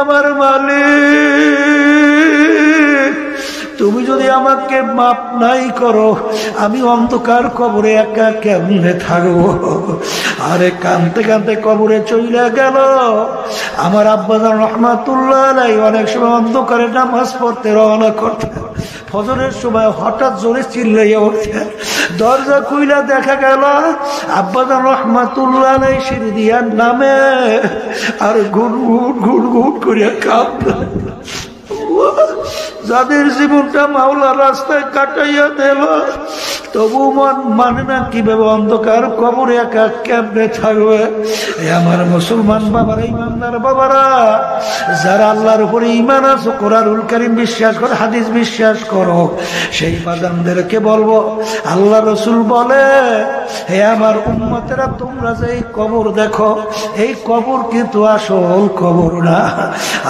আমার মালিক, তুমি যদি আমাকে মাপ নাই করো, আমি অন্ধকার কবরে একা কেমনে থাকবো? আরে কানতে কানতে কবরে চলে গেল। আমার আব্বাজান রহমাতুল্লাহ আলাইহি অনেক সময় অন্ধকারে নামাজ পড়তে রওনা করতেন। ফজরের সময় হঠাৎ জোরে চিল্লাইয়া উঠতেন, দরজা খুইলা দেখা গেল আব্বাজান রহমাতুল্লাহ আলাইহি সিঁড়ি দিয়া নামে আর গুনগুন গুনগুন করিয়া কাঁদতেন। যাদের জীবনটা মাওলার রাস্তায় কাটাইয়া দিল, তবু মন মানে না কিভাবে অন্ধকার কবরে একা কেমনে থাকবে। আমার মুসলমান বাবারা, ইমানদার বাবারা, যারা আল্লাহর উপরে ইমান আছে, কোরআনুল কারীম বিশ্বাস করে, হাদিস বিশ্বাস করো, সেই বাজানদেরকে বলবো, আল্লাহ রসুল বলে, হে আমার উম্মতেরা, তোমরা যে এই কবর দেখো, এই কবর কিন্তু আসল কবর না।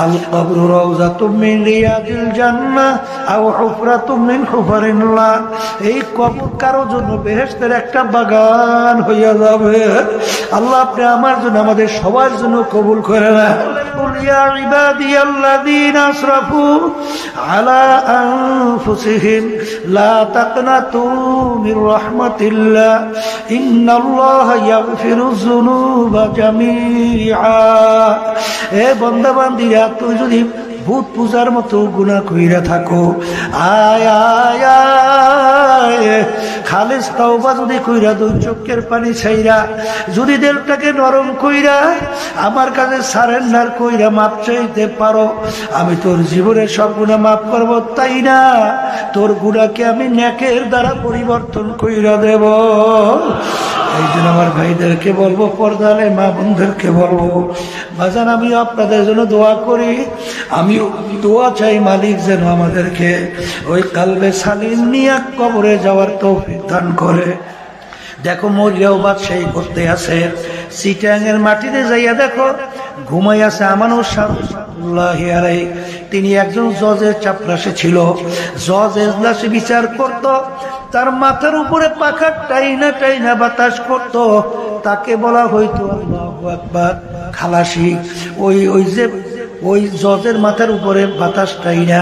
আল কবর রাউযাতুম মিন রিয়াদিল জান্নাহ আও হুফরাতুম মিন হুফারিল্লাহ। এই কবর কারো জন্য বেহেশতের একটা বাগান হইয়া যাবে। আল্লাহ আপনি আমার জন্য, আমাদের সবার জন্য কবুল করে না। ইয়া ইবাদিয়াল্লাযীনা আসরাফু আলা আনফুসিহিম লা তাকনাতু মির রাহমাতিল্লাহ ইন্নাল্লাহা ইয়াগফিরুয যুনুবা জামিআ। এ বান্দা বান্দীরা, তুই যদি ভূত পূজার মতো গুনাহ কইরা থাকো, আয় আয় আয়, খালেস তাওবা যদি কইরা, দুই চোখের পানি ছাইরা, যদি দিলটাকে নরম কইরা আমার কাছে সারেন্ডার কইরা মাপ চাইতে পারো, আমি তোর জীবনের সব গুনাহ মাফ করব। তাই না, তোর গুনাহকে আমি নেকের দ্বারা পরিবর্তন কইরা দেব। এই জন্য আমার ভাইদেরকে বলবো, পর্দালে মা বোনদেরকে বলবো, বাজান আমি আপনাদের জন্য দোয়া করি, আমিও দোয়া চাই মালিক যেন আমাদেরকে ওই কালবে সালিম নিয়ে কবরে যাওয়ার তৌফিক দান করে। দেখো মরিয়াও বাদশাহী করতে আছে, চিটাং এর মাটিতে যাইয়া দেখো ঘুমাই আছে আমানুর শাহরুল্লাহ আলাইহি। তিনি একজন জজের চাপরাশে ছিল, জজ এজলাসে বিচার করত, তার মাথার উপরে পাখা টাইনা টাইনা বাতাস করত, তাকে বলা হইতো আল্লাহু আকবার খালাসি। ওই জজের মাথার উপরে বাতাস টাইনা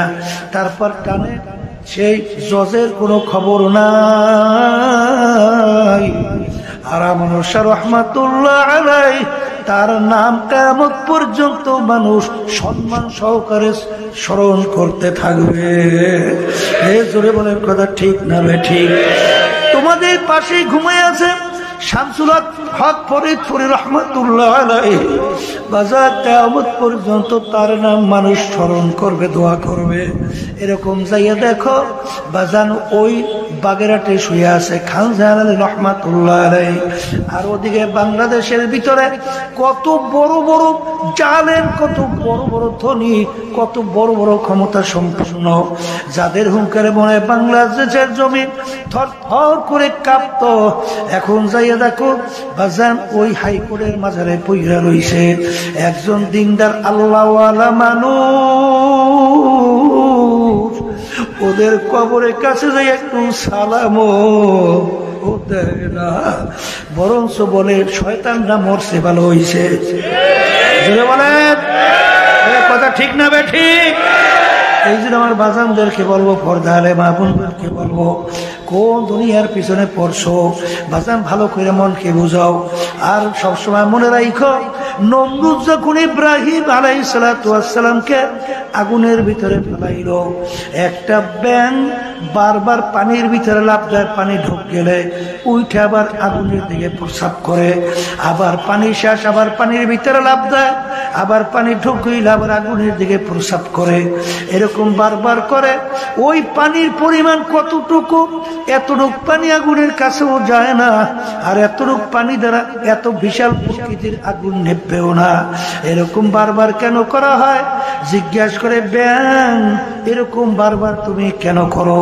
তারপর টানে, সেই জজের কোনো খবর নাই। আর আমানুর শাহ রহমাতুল্লাহ আলাইহি, তার নাম কিয়ামত পর্যন্ত মানুষ সম্মান সহকারে স্মরণ করতে থাকবে। এই জোরে বলেন কথা ঠিক না ঠিক? তোমাদের পাশেই ঘুমায় আছে শামসুল হক ফরিদপুরি রহমাতুল্লাহ আলাইহি, বাজার কিয়ামত পর্যন্ত তার নাম মানুষ স্মরণ করবে, দোয়া করবে। এরকম যাইয়া দেখো বাজান ওই বাগেরহাটে শুয়ে আছে খান জাহান রহমাতুল্লাহ আলাইহি। আর ওদিকে বাংলাদেশের ভিতরে কত বড় বড় জালেম, কত বড় বড় ধনী, কত বড় বড় ক্ষমতা সম্পন্ন, যাদের হুঙ্কারে মনে হয় বাংলাদেশের জমিন থর থর করে কাঁপত, এখন যাইয়া দেখো বাজান ওই হাইকোর্টের মাঝারে পইরা রইছে একজন দিনদার আল্লাহওয়ালা মানুষ। ওদের কবরের কাছে যাই একটু সালামও দেয় না, বরঞ্চ বলে শয়তানরা মরছে ভালো হইছে। বলেন কথা ঠিক না বে ঠিক? এই জন্য আমার বাজানদেরকে বলবো, পর্দালে মা বোনদেরকে বলবো, কোন দুনিয়ার পিছনে পড়ছো বাজান, ভালো করে মনকে বুঝাও। আর সবসময় মনে রাখো, নমরুদ যখন ইব্রাহিম আলাইহিস সালাতু ওয়াস সালামকে আগুনের ভিতরে ফেলাইল, একটা ব্যাঙ বারবার পানির ভিতরে লাফ দেয়, পানি ঢুক গেলে উঠে আবার আগুনের দিকে প্রস্রাব করে, আবার পানি শেষ, আবার পানির ভিতরে লাফ দেয়, আবার পানি ঢুক গেলে আবার আগুনের দিকে প্রস্রাব করে, এরকম বারবার করে। ওই পানির পরিমাণ কতটুকু, এতটুকু পানি আগুনের কাছেও যায় না, আর এতটুকু পানি দ্বারা এত বিশাল প্রকৃতির আগুন নেবেও না। এরকম বারবার কেন করা হয়? জিজ্ঞাসা করে ব্যাং, এরকম বারবার তুমি কেন করো?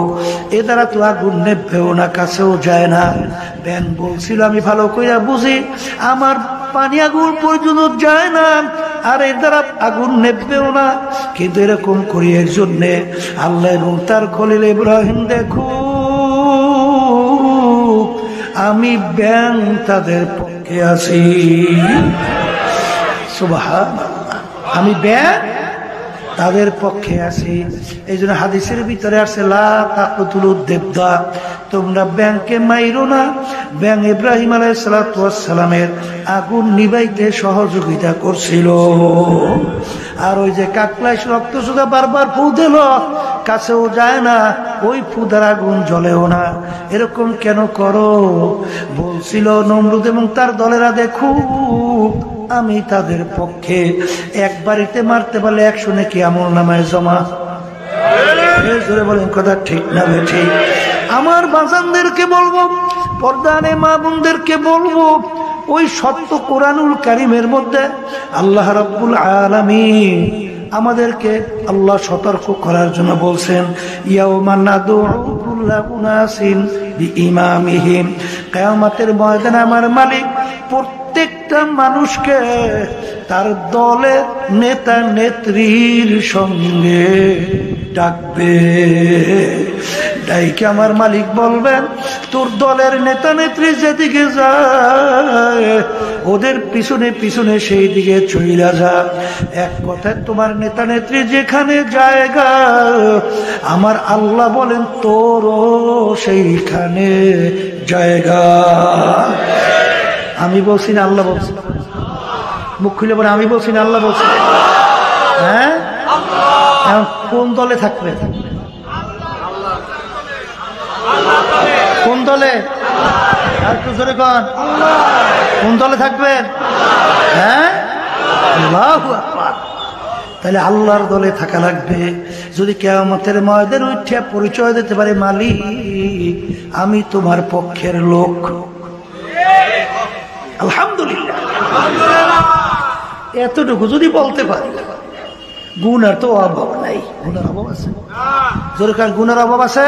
এ দ্বারা তো আগুন নেবেও না, কাছেও যায় না। ব্যাং বলছিল, আমি ভালো কইরা বুঝি, আমার পানি আগুন পর্যন্ত যায় না, আর এর দ্বারা আগুন নেবেও না, কিন্তু এরকম করি এর জন্যে আল্লাহ এবং তার খলিল ইব্রাহিম দেখো আমি ব্যাং তাদের পক্ষে আছি। সুবহানাল্লাহ, আমি ব্যাং তাদের পক্ষে আছি। এই জন্য হাদিসের ভিতরে আছে লা তাকতুলুদ দেবদা, তোমরা ব্যাংকে মাইরো না। ব্যাং ইব্রাহিম আলাইহিস সালাতু ওয়াস সালামের আগুন নিভাইতে সহযোগিতা করছিল। আর ওই যে কাকলাইশ রক্ত সুদা বারবার ফু দিল, কাছেও যায় না, ওই ফুদার আগুন জ্বলেও না। এরকম কেন করো? বলছিল নমরুদ এবং তার দলেরা, দেখুক আমি তাদের পক্ষে, এক বাড়িতে মারতে পারলে 100 নেকি আমল নামায় জমা। জোরে বলেন কথা ঠিক না ঠিক? আমার বাজানদেরকে বলবো, পর্দানে মা বোনদেরকে বলবো, ওই সত্য কোরআনুল কারীমের মধ্যে আল্লাহ রাব্বুল আলামিন আমাদেরকে আল্লাহ সতর্ক করার জন্য বলছেন, ইয়াউমা নাদউ কুল্লা উনাসিন বিইমামিহিম, কিয়ামতের ময়দানে আমার মালিক প্রত্যেকটা মানুষকে তার দলের নেতা নেত্রীর সঙ্গে ডাকবে। ডাইকে আমার মালিক বলবেন, তোর দলের নেতা নেত্রী যেদিকে যায় ওদের পিছনে পিছনে সেই দিকে চইলা যা। এক কথায় তোমার নেতা নেত্রী যেখানে জায়গা, আমার আল্লাহ বলেন তোরও সেইখানে জায়গা। আমি বলছি না আল্লাহ বলছি? মুখ খুলে বলে আমি বলছি না আল্লাহ বলছি? হ্যাঁ, এখন কোন দলে থাকবে? কোন দলে? আর একটু জোরে কন, কোন দলে থাকবেন? হ্যাঁ, আল্লাহু আকবার। তাহলে আল্লাহর দলে থাকা লাগবে। যদি কিয়ামতের ময়দানে উঠে পরিচয় দিতে পারে, মালিক আমি তোমার পক্ষের লোক, আলহামদুলিল্লাহ। এতটুকু যদি বলতে পারি, গুনার তো অভাব নাই। গুনার অভাব আছে? জোরে কার গুনার অভাব আছে?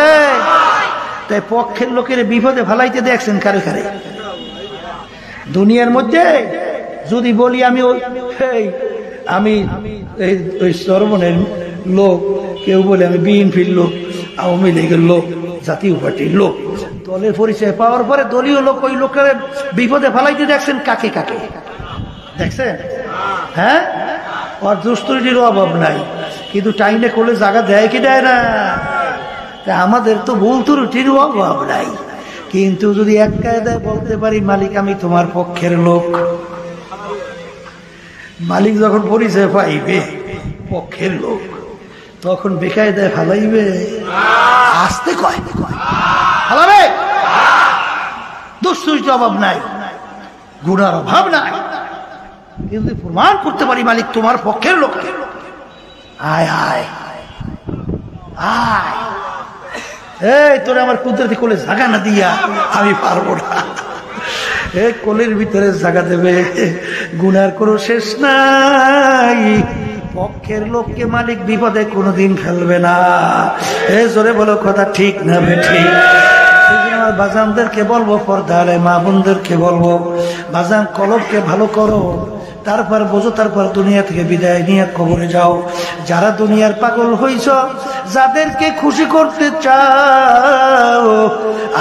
তাই পক্ষের লোকের বিপদে ফেলাইতে দেখছেন কারে কারে? দুনিয়ার মধ্যে যদি বলি আমি ওই সর্বনের লোক, কেউ বলে আমি বিএনপির লোক, আওয়ামী লীগের লোক, জাতীয় পার্টির লোক, দলের পরিচয় পাওয়ার পরে দলীয় লোক ওই লোকের বিপদে ফেলাইতে দেখছেন কাকে কাকে দেখছেন? হ্যাঁ, আর দুষ্টুটির অভাব নাই, কিন্তু টাইমে করলে জায়গা দেয় কি দেয় না? আমাদের তো ভুল ত্রুটির অভাব নাই, কিন্তু যদি এক কায়দায় বলতে পারি মালিক আমি তোমার পক্ষের লোক, মালিক যখন পরিচয় পাইবে পক্ষের লোক, তখন বেকায়দায় ফালাইবে? আসতে কয় ফালাবে। দুষ্টুটির অভাব নাই, গুনার অভাব নাই, কিন্তু প্রমাণ করতে পারি মালিক তোমার পক্ষের লোক, আয় আয় আয়, এই তোরে আমার কুদরতি কোলে জায়গা না দিয়া আমি পারবো না। কোলের ভিতরে জায়গা দেবে, গুনার কোনো শেষ নাই। পক্ষের লোককে মালিক বিপদে কোনোদিন ফেলবে না। জোরে বলো কথা ঠিক না বেঠিক? আমার বাজানদেরকে বলবো, পর্দারে মা বোনদেরকে বলবো, বাজান কলবকে ভালো করো, তারপর বোঝো, তারপর দুনিয়া থেকে বিদায় নিয়ে কবরে যাও। যারা দুনিয়ার পাগল হইছ, যাদেরকে খুশি করতে চাও,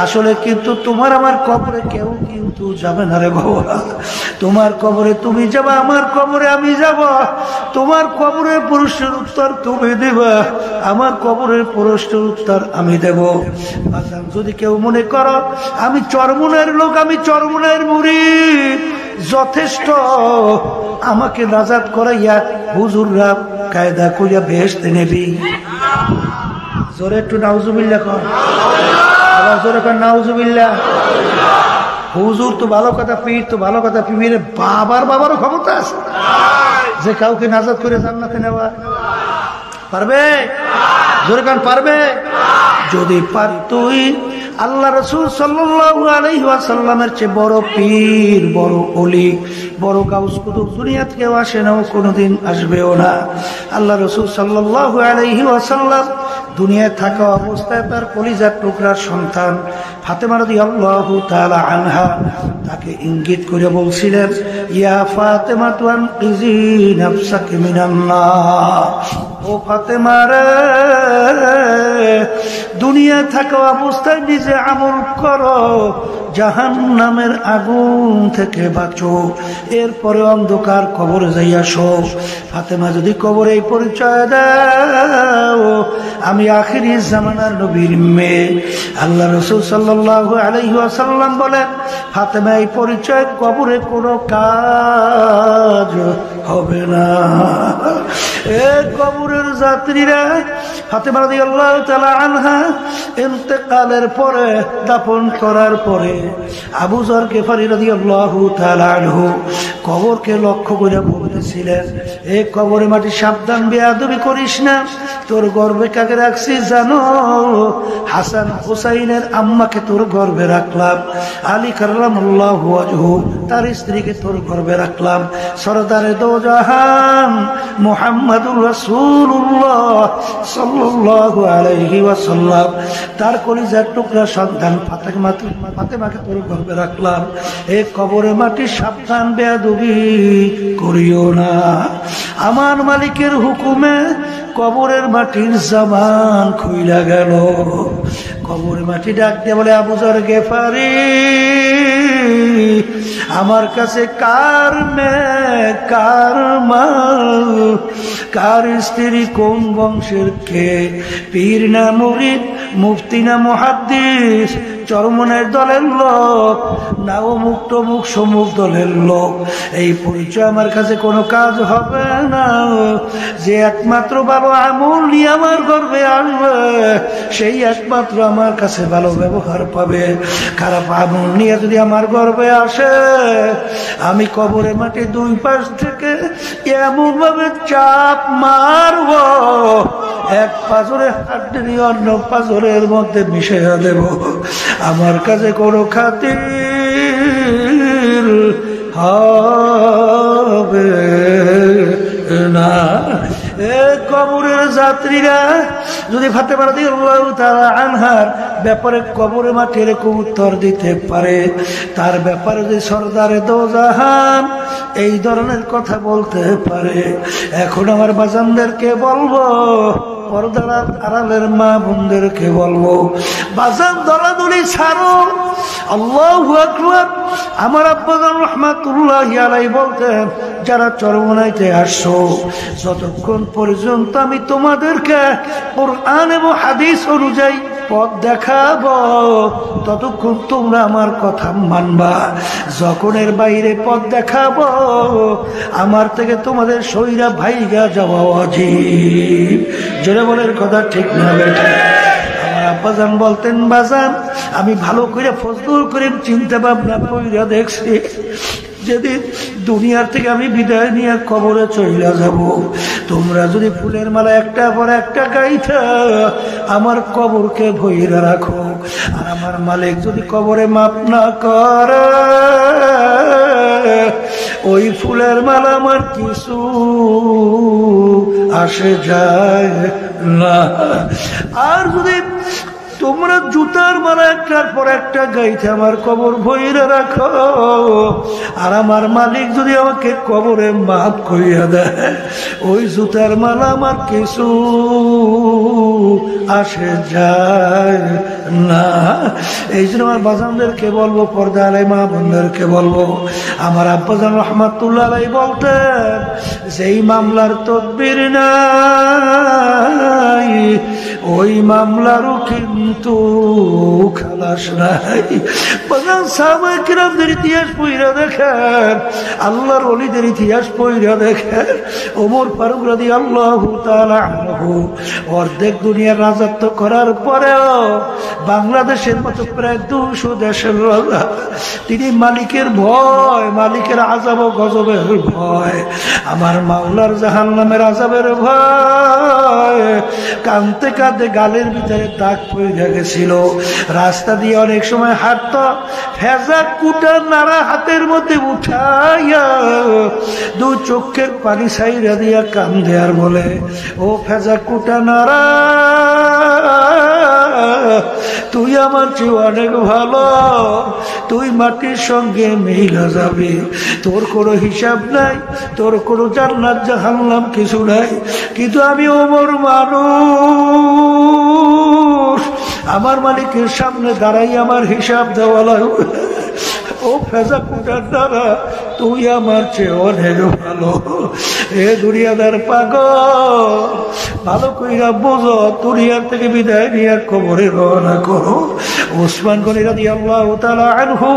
আসলে কিন্তু তোমার আমার কবরে কেউ কিন্তু যাবে না রে বাবা। তোমার কবরে তুমি যাবা, আমার কবরে আমি যাব। তোমার কবরের প্রশ্নের উত্তর তুমি দেবা, আমার কবরের প্রশ্নের উত্তর আমি দেব। যদি কেউ মনে করো আমি চরমুনের লোক, আমি চরমুনের মুরিদ, যথেষ্ট, আমাকে নাজাত করাইয়া হুজুররা কায়দা করিয়া বেহেশতে নেবি। জোরে একটু নাউজুবিল্লাহ কর, আবার জোরে কর নাউজুবিল্লাহ। হুজুর তো ভালো কথা, পীর তো ভালো কথা, পীরের বাবারও ক্ষমতা আছে যে কাউকে নাজাত করে জান্নাতে নেওয়া পারবে? জোরে কান পারবে? যদি পারতুই আল্লাহ রাসূল সাল্লাল্লাহু আলাইহি ওয়াসাল্লামের চেয়ে বড় পীর, বড় ওলি, বড় গাউস কুতুব দুনিয়াতে কেউ আসে না, কোনোদিন আসবেও না। আল্লাহ রাসূল সাল্লাল্লাহু আলাইহি ওয়াসাল্লাম দুনিয়ায় থাকা অবস্থায় তার কলিজার টুকরার সন্তান ফাতেমা রাদিয়াল্লাহু তাআলা আনহা তাকে ইঙ্গিত করে বলছিলেন, ইয়া ফাতেমা তুনকিজি নাফসাকি মিনান নার, ও ফাতেমা রে, দুনিয়া থাকা অবস্থায় নিজে আমল করো, জাহান্নামের আগুন থেকে বাঁচো, এরপরে অন্ধকার কবরে যাই আসো। ফাতেমা যদি কবরে এই পরিচয় দাও, আমি আখিরি জামানার নবীর মেয়ে। আল্লাহ রাসূল সাল্লাল্লাহু আলাইহি ওয়াসাল্লাম বলেন, ফাতেমা এই পরিচয় কবরে কোনো কাজ হবে না। এ কবরের যাত্রীরা, ফাতেমা রাদিয়াল্লাহু তাআলা আনহা ইন্তেকালের পরে, দাফন করার পরে আবু যর গিফারী রাদিয়াল্লাহু তাআলা আনহু কবরকে লক্ষ্য করে বলতেছিলেন, এ কবরে মাটি সাবধান, বেয়াদবি করিস না। তোর গর্বে কাকে রাখছি জানো? হাসান হুসাইনের আম্মাকে তোর গর্বে রাখলাম, আলী কাররামাল্লাহু ওয়াজহু তার স্ত্রীকে তোর গর্বে রাখলাম, সরদারে দো জাহান মুহাম্মাদুর রাসূলুল্লাহ সাল্লাল্লাহু আলাইহি ওয়াসাল্লাম তার কলিজার টুকরা সন্তান ফাতেমাকে তোর গর্বে রাখলাম। এ কবরে মাটি সাবধান, বেয়াদবি করিও না। আমার মালিকের হুকুমে কবরের মাটির জামান খুইলা গেল। কবরের মাটি ডাক দিয়ে বলে, আবু যর গিফারী, আমার কাছে কার মেয়ে, কার মা, কার স্ত্রী, কোন বংশের কে, পীর না মুরিদ, মুফতি না মুহাদ্দিস, চরমনের দলের লোক না অমুক তমুক সমুক দলের লোক, এই পরিচয় আমার কাছে কোনো কাজ হবে না। যে একমাত্র ভালো আমল নিয়ে আমার গর্বে আসবে, সেই একমাত্র আমার কাছে ভালো ব্যবহার পাবে। খারাপ আমল নিয়ে যদি আমার গর্বে আসে, আমি কবরে মাটি দুই পাশ থেকে এমন ভাবে চাপ মারব, এক পাথরে হাড্ডি অন্য পাথরের মধ্যে মিশিয়ে দেব। আমার কাছে কোনো খাতির হবে না। এ কবরের যাত্রীরা যদি ফাতেমা রাদিয়াল্লাহু তাআলা আনহার ব্যাপারে কবরে মাটি এরকম উত্তর দিতে পারে, তার ব্যাপারে যে সরদারে দো জাহান এই ধরনের কথা বলতে পারে, এখন আমার বাজানদেরকে বলবো, পর্দার আড়ালের মা বোনদেরকে বলবো, বাজান দলাদলি ছাড়ো। আল্লাহু আকবার। আমার আব্বাজান রাহমাতুল্লাহি আলাইহি বলতেন, যারা চরমনাইতে আসছো, যতক্ষণ পর্যন্ত আমি তোমাদেরকে কুরআন এবং হাদিস অনুযায়ী পথ দেখাবো, ততক্ষণ তোমরা আমার কথা মানবা। যখন এর বাইরে পথ দেখাবো, আমার থেকে তোমাদের শরীরা ভাইগা যাওয়া অজীব। জোরে বলের কথা ঠিক না বেটা? আমার আব্বাজান বলতেন, বাজান আমি ভালো করে ফজল করে চিন্তা ভাবনা কইরা দেখছি, যেদিন দুনিয়ার থেকে আমি বিদায় নিয়ে কবরে চলে যাব, তোমরা যদি ফুলের মালা একটা পর একটা গাইতা আমার কবরকে ভইরা রাখো, আর আমার মালিক যদি কবরে মাপ না করে, ওই ফুলের মালা আমার কিছু আসে যায় না। আর যদি তোমরা জুতার মালা একটার পর একটা গাইতে আমার কবর ভইরা রাখো, আর আমার মালিক যদি আমাকে কবরে মাফ করিয়া দেয়, ওই জুতার মালা আমার কিছু আসে যায় না। এই জন্য আমার বাজানদেরকে বলবো, পর্দা আলাই মা বোনদেরকে বলবো, আমার আব্বাজান রাহমাতুল্লাহ আলাইহি বলতেন, যেই মামলার তদবির নাই, ওই মামলারও কিন্তু খালাস নাই। বাজান সাহাবায়ে কিরামদের ইতিহাস পড়া দেখেন, আল্লাহর ওলিদের ইতিহাস পড়া দেখেন। ওমর ফারুক রাদিয়াল্লাহু তাআলা আনহু অর্ধেক দুনিয়ার রাজত্ব করার পরেও বাংলাদেশের মতো প্রায় 200 দেশের রাজা, তিনি মালিকের ভয়, মালিকের আযাব ও গজবের ভয়, আমার মাওলার জাহান্নামের আযাবের ভয়, কাঁদতে কাঁদতে গালের ভিতরে দাগ পড়ে গেছিল। রাস্তা দিয়ে অনেক সময় হাঁটতো, ফেজা কুটা নাড়া হাতের মধ্যে উঠাইয়া দু চোখের পানি ছাইরা দিয়া কান্দে আর বলে, ও ফেজা কুটা নাড়া, তুই আমার চেয়ে অনেক ভালো, তুই মাটির সঙ্গে মিলা যাবে, তোর কোনো হিসাব নাই, তোর কোনো জান্নাত জাহান্নাম কিছু নাই। কিন্তু আমি ওমর মানুষ, আমার মালিকের সামনে দাঁড়াই আমার হিসাব দেওয়া লাগবে। ও ফেজা কুটার দ্বারা তুই আমার চেয়ে অনেক ভালো। এ দুনিয়াদার পাগল, ভালো কইরা বোঝো, দুনিয়ার থেকে বিদায় নিয়ে কবরে রওনা করো। ওসমান গনি রাদিয়াল্লাহু তাআলা আনহু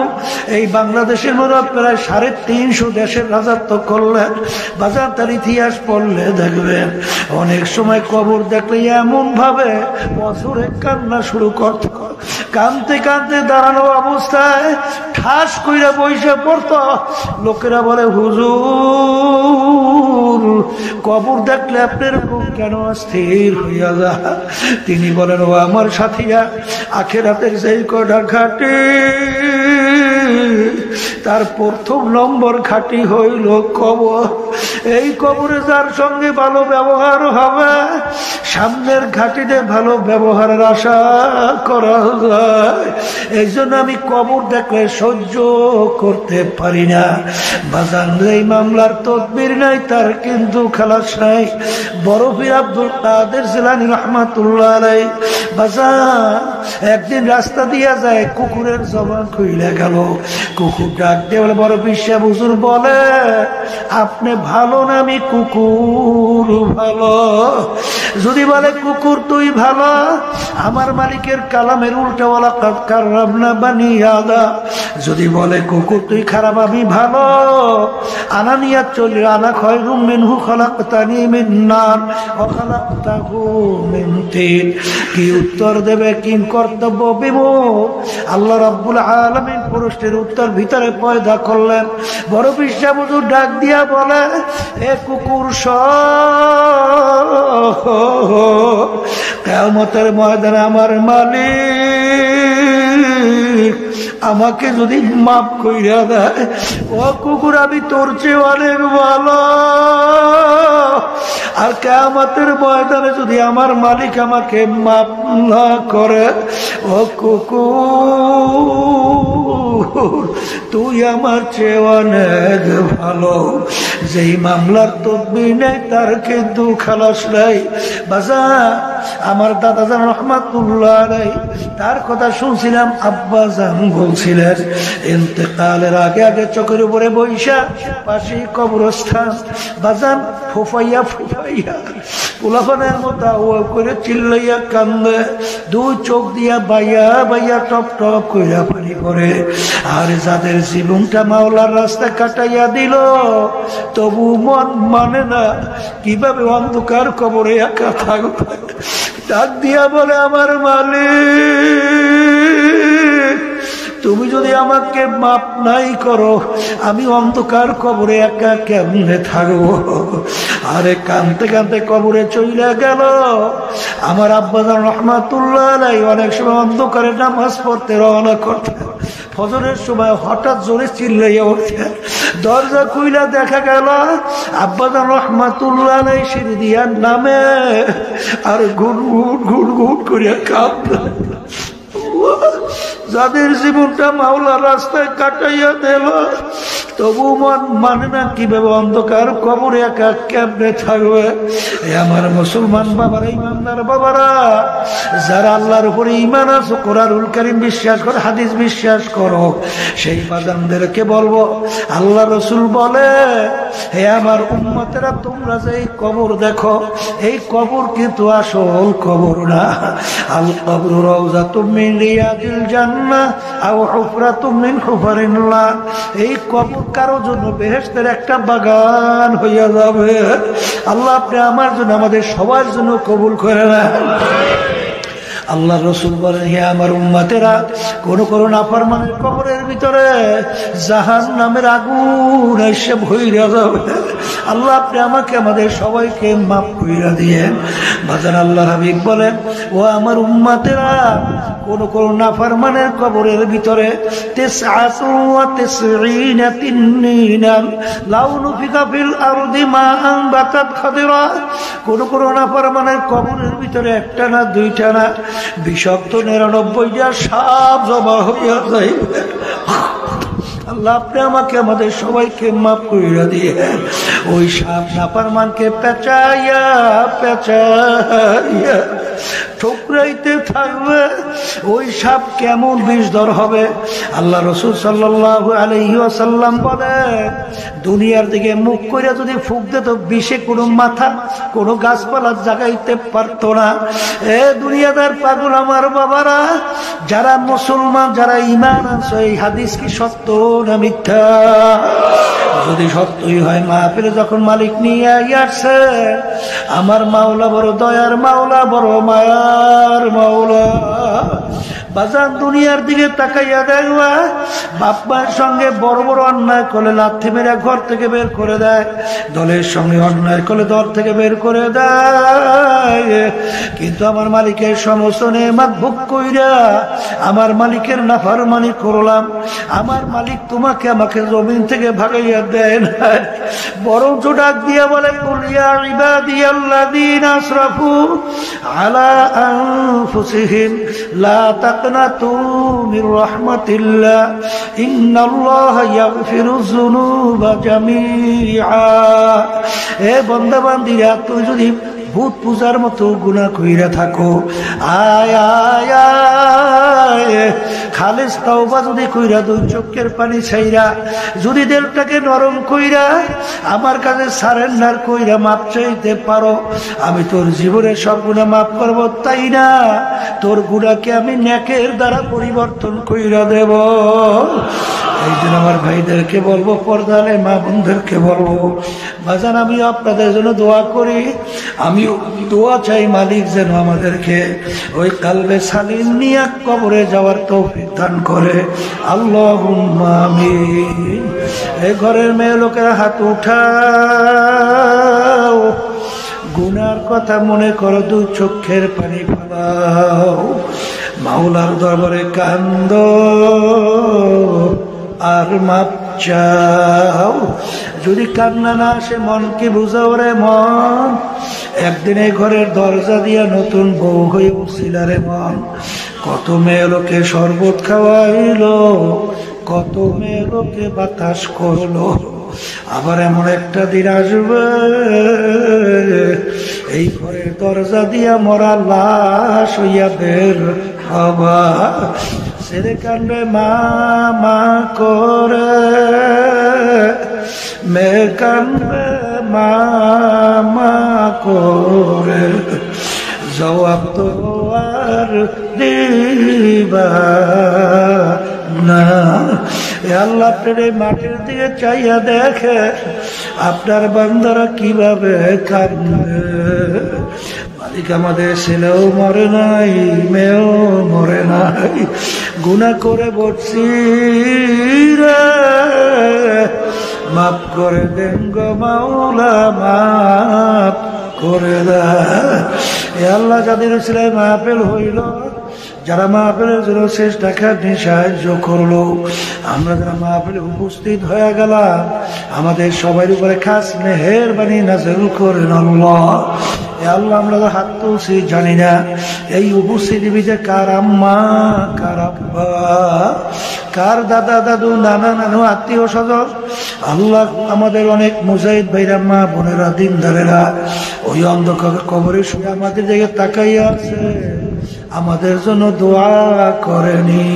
এই বাংলাদেশের মধ্যে প্রায় 350 দেশের রাজত্ব করলেন। বাজার তার ইতিহাস পড়লে দেখবেন অনেক সময় কবর দেখলে এমন ভাবে বছরে কান্না শুরু করত, কাঁদতে কাঁদতে দাঁড়ানো অবস্থায় ঠাস কইরা বইসা পড়ত। লোকেরা বলে হুজুর কবর দেখলে আপনার বুক কেন স্থির হইয়া যায়? তিনি বলেন, ও আমার সাথীরা, আখিরাতের যেই কটা ঘাটি, তার প্রথম নম্বর ঘাটি হইল কবর। এই কবরে যার সঙ্গে ভালো ব্যবহার হবে, সামনের ঘাটিতে ভালো ব্যবহারের আশা করা যায়। এই জন্য আমি কবর দেখলে সহ্য করতে পারি না। বাজান, এই মামলার তদবির নাই, তার কিন্তু খালাস নাই। বড় পীর আব্দুল কাদের জিলানী রাহমাতুল্লাহ আলাইহি বাজান একদিন রাস্তা দিয়া যায়, কুকুরের জবান খুইলা গেল। কুকুর ডাক দিয়ে বলে, বড় পীর সাহেব হুজুর বলে আপনি ভালো না আমি কুকুর ভালো? যদি বলে কুকুর তুই ভালো, আমার মালিকের কালামের উল্টাওয়ালা কাররামনা বানি আদম। যদি বলে কুকুর তুই খারাপ আমি ভালো, আনানিয়া চলি আনা খায়রুম মিনহু খলাকতানি মিন নার ওয়া খলাকতাহু মিন তিন। কি উত্তর দেবে, কি কর্তব্য বিমুখ? আল্লাহ রাব্বুল আলামিন পুরুষের উত্তর ভিতরে পয়দা করলেন। বড় পীর সাহেব হুজুর ডাক দিয়া বলে, এ কুকুর কিয়ামতের ময়দানে আমার মালিক আমাকে যদি মাফ কইরা দেয়, ও কুকুর আমি তোর চেয়ে অনেক ভালো। আর কিয়ামতের ময়দানে যদি আমার মালিক আমাকে মাফ না করে, ও কুকুর তুই আমার চেয়ে অনেক ভালো। যেই মামলার তদবির নেই তার কিন্তু খালাস নাই। বাজার, আমার দাদাজান রহমাতুল্লাহ আলাইহি তার কথা শুনছিলাম, আব্বাজান বলছিলেন ইন্তেকালের আগে আগে চোখের উপরে বৈশা পাশে কবরস্থান। বাজান ফুফাইয়া ফুফাইয়া পোলাপানের মতো ও করে চিল্লাইয়া কান্দে, দুই চোখ দিয়া বাইয়া বাইয়া টপ টপ কইরা পানি করে। আর যাদের জীবনটা মাওলার রাস্তা কাটাইয়া দিল, তবু মন মানে না কিভাবে অন্ধকার কবরে একা থাকবে। ডাক দিয়া বলে, আমার মালিক তুমি যদি আমাকে মাপ নাই করো, আমি অন্ধকার কবরে একা কেমনে থাকবো? আরে কানতে কানতে কবরে চইলা গেল। আমার আব্বাজান রহমাতুল্লাহ আলাইহি অনেক সময় অন্ধকারে নামাজ পড়তে রওনা করতেন। ফজরের সময় হঠাৎ জোরে চিল্লাইয়া উঠতেন, দরজা খুইলা দেখা গেল আব্বাজান রহমাতুল্লাহ আলাইহি সিঁড়ি দিয়া নামে আর গুনগুন গুনগুন করিয়া কাঁদতেন। যাদের জীবনটা মাওলার রাস্তায় কাটাইয়া দিল, তবু মন মানে না কিভাবে অন্ধকার কবরে একা কেমনে থাকবে। আমার মুসলমান বাবারা, ইমানদার বাবারা, যারা আল্লাহর উপরে ঈমান আছে, কোরআনুল কারীম বিশ্বাস করে, হাদিস বিশ্বাস করো, সেই বাজানদেরকে বলবো, আল্লাহ রাসূল বলে, হে আমার উম্মতেরা, তোমরা যে এই কবর দেখো, এই কবর কিন্তু আসল কবর না। আল কবরু রাউযাতুম মিন রিয়াদিল জান্নাহ আও হুফরাতুম মিন হুফারিন্নার। এই কবর কারো জন্য বেহেশতের একটা বাগান হইয়া যাবে। আল্লাহ আপনি আমার জন্য, আমাদের সবার জন্য কবুল করে নেন। আল্লাহ রসুল বলেন, হে আমার উম্মতেরা, কোন কোন নাফরমানের কবরের ভিতরে জাহান্নামের আগুন এসে ভইরা যাবে। আল্লাহ আপনি আমাকে, আমাদের সবাইকে মাফ কইরা দিয়েন। বাজার আল্লাহর হাবিব বলেন, ও আমার উম্মতেরা, কোন কোন নাফরমানের কবরের ভিতরে 99 তিন্নিনান লাউ নুফিকা ফিল আরদি মাআন বাতাত খাদিরা। কোন কোন নাফরমানের কবরের ভিতরে একটা না দুইটা না বিষাক্ত 99টা সাপ জমা হইয়া যাইবে। আল্লাহ আপনি আমাকে আমাদের সবাইকে মাফ কইরা দিয়ে ওই সাপ নাফরমানকে পেঁচাইয়া পেঁচাইয়া ঠুকরাইতে থাকবে। ওই সাপ কেমন বিষধর হবে? আল্লাহ রাসূল সাল্লাল্লাহু আলাইহি ওয়াসাল্লাম বলে, দুনিয়ার দিকে মুখ করে যদি ফুঁক দিত, বিষে কোনো মাথা কোনো গাছপালা জাগাইতে পারত না। এ দুনিয়াদার পাগল আমার বাবারা, যারা মুসলমান, যারা ঈমান আনছে, এই হাদিস কি সত্য না মিথ্যা? যদি সত্যই হয়, মাহফিলে যখন মালিক নিয়ে আসছে, আমার মাওলা বড় দয়ার মাওলা, বড় মায়ার মাওলা। বাজান দুনিয়ার দিকে তাকাইয়া দেখবা, বাপ মায়ের সঙ্গে বড় বড় অন্যায় করলে লাথি মেরে ঘর থেকে বের করে দেয়, দলের সঙ্গে অন্যায় করলে দল থেকে বের করে দেয়। কিন্তু আমার মালিকের সমস্ত নেয়ামত ভোগ কইরা আমার মালিকের নাফরমানি করলাম, আমার মালিক তোমাকে আমাকে জমিন থেকে ভাগাইয়া দেয় না, বরঞ্চ ডাক দিয়া বলে, কুল ইয়া ইবাদিয়াল্লাযীনা আসরাফু আলা আনফুসিহিম লা তাকনাতু মির রাহমাতিল্লাহ ইন্নাল্লাহা ইয়াগফিরুয যুনুবা জামিআ। এ বান্দা বান্দীরা, তুই যদি ভূত পূজার মতো গুনাহ কইরা থাকো, আয় আয় আয় খালেস তাওবা যদি কইরা, দুই চোখের পানি ছাইরা যদি দিলটাকে নরম কইরা আমার কাছে সারেন্ডার কইরা মাপ চাইতে পারো, আমি তোর জীবনের সব গুনাহ মাফ করব। তাই না, তোর গুনাহকে আমি নেকের দ্বারা পরিবর্তন কইরা দেব। এই জন্য আমার ভাইদেরকে বলবো, পর্দালে মা বোনদেরকে বলবো, বাজান আমি আপনাদের জন্য দোয়া করি, আমি দোয়া চাই মালিক যেন আমাদেরকে ওই কালবে সালিম নিয়ে কবরে যাওয়ার তৌফিক দান করে। আল্লাহুম্মা আমিন। এই ঘরের মেয়ে লোকেরা হাত উঠাও, গুনার কথা মনে করো, দুই চোখের পানি ফেলাও, মাওলার দরবারে কান্দ আর মাপ চাও। যদি কান্না না আসে, মনকে বুঝাও রে মন, একদিন এই ঘরের দরজা দিয়া নতুন বউ হয়ে উঠছিল রে মন। কত মেয়ে লোকে শরবত খাওয়াইলো, কত মেয়ে লোকে বাতাস করলো, আবার এমন একটা দিন আসবে এই ঘরের দরজা দিয়া মরা লাশ হইয়া বের হবা। ছেলে কান্দে মা মা করে, মেয়ে কান্দে মা মা করে, জবাব তো আর দিবা না। আল্লাহ আপনার এই মাটির দিকে চাইয়া দেখে আপনার বান্দারা কিভাবে কাঁদবে। মালিক আমাদের ছেলেও মরে নাই, মেয়েও মরে নাই, গুনাহ করে বসছি রে, মাফ করে দেন গো মাওলা, মাফ করে দেন। এ আল্লাহ, যাদের ছেলে মাহফিল হইল, যারা মাহফিলের জন্য শেষ টাকা নিয়ে সাহায্য করলো, আমরা যারা মাহফিলে উপস্থিত হয়ে গেলাম, আমাদের সবার উপরে খাস মেহেরবানি নাযিল করেন আল্লাহ। আল্লাহ, আমরা হাত তুলছি জানি না এই উপস্থিতি ভিতরে কার আম্মা, কার আব্বা, কার দাদা দাদু, নানা নানু, আত্মীয় স্বজন। আল্লাহ, আমাদের অনেক মুজাহিদ ভাইরা, মা বোনেরা, দিনদারেরা ওই অন্ধকার কবরে শুয়ে আমাদের দিকে তাকাইয়া আছে, আমাদের জন্য দোয়া করেনি।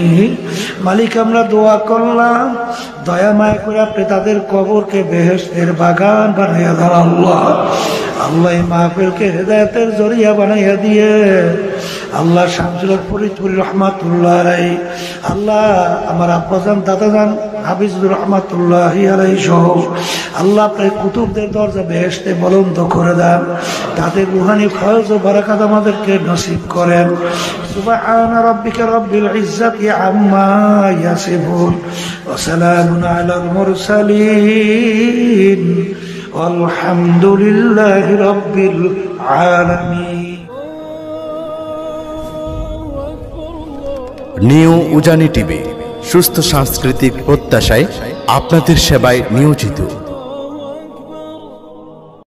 মালিক, আমরা দোয়া করলাম, দয়া মায়া করে আপনি তাদের কবরকে বেহেশতের বাগান বানাইয়া দেন আল্লাহ। আল্লাহ, এই মাহফিলকে হেদায়েতের জরিয়া বানাইয়া দিয়ে আল্লাহ, শামসুল ফরিদপুরি রহমাতুল্লাহ আলাইহি, আল্লাহ আমার আব্বাজান দাদাজান হাফিজুর রহমাতুল্লাহ আলাইহি সহ আল্লাহ আপনার কুতুবদের দরজা বেহেশতে বলন্দ করে দেন, তাদের রুহানি ফয়জ ও বারাকাত আমাদেরকে নসিব করেন। সুবহান রাব্বিকা রাব্বিল ইজ্জাতি আম্মা ইয়াসিফুন ওয়া সালামুন আলাল মুরসালিন আলহামদুলিল্লাহি রাব্বিল আলামিন। নিউ উজানি টিভি, সুস্থ সাংস্কৃতিক প্রত্যাশায় আপনাদের সেবায় নিয়োজিত।